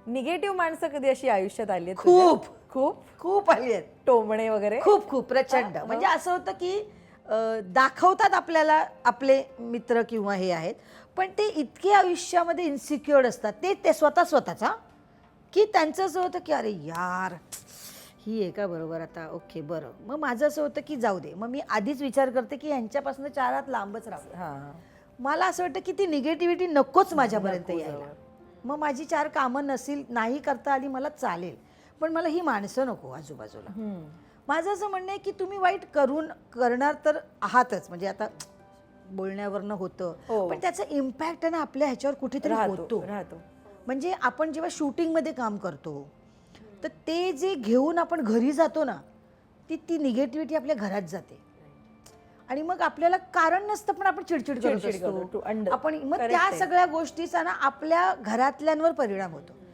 Negative माणसं कधी अशी आयुष्यात आली आहेत खूप खूप खूप आली आहेत, टोमणे वगैरे? खूप खूप प्रचंड. म्हणजे असं होतं की दाखवतात आपल्याला आपले मित्र किंवा हे आहेत, पण ते इतके आयुष्यामध्ये इन्सिक्युअर्ड असतात ते स्वतःचा, की त्यांचं असं होतं की अरे यार ही आहे का बरोबर, आता ओके बरं. मग माझं असं होतं की जाऊ दे, मग मी आधीच विचार करते की ह्यांच्यापासून 4 हात लांबच राहावं. हां. मला असं वाटतं की ती निगेटिव्हिटी नकोच माझ्यापर्यंत नको यायला. जवळ. मग माझी 4 कामं नाही करता आली मला चालेल, पण मला ही माणसं नको आजूबाजूला. माझं असं म्हणणं आहे की तुम्ही वाईट करणार तर आहातच, म्हणजे आता बोलण्यावरनं होतं, हो. पण त्याचा इम्पॅक्ट ना आपल्या ह्याच्यावर कुठेतरी होतो. राहतो. म्हणजे आपण जेव्हा शूटिंगमध्ये काम करतो, तर ते जे घेऊन आपण घरी जातो ना, ती निगेटिव्हिटी आपल्या घरात जाते. आणि मग आपल्याला कारण नसतं पण आपण चिडचिड करत चिडचिड करतो. असतो. To under- आपण मग Correct त्या आहे. सगळ्या गोष्टीचा ना आपल्या घरातल्यांवर परिणाम होतो.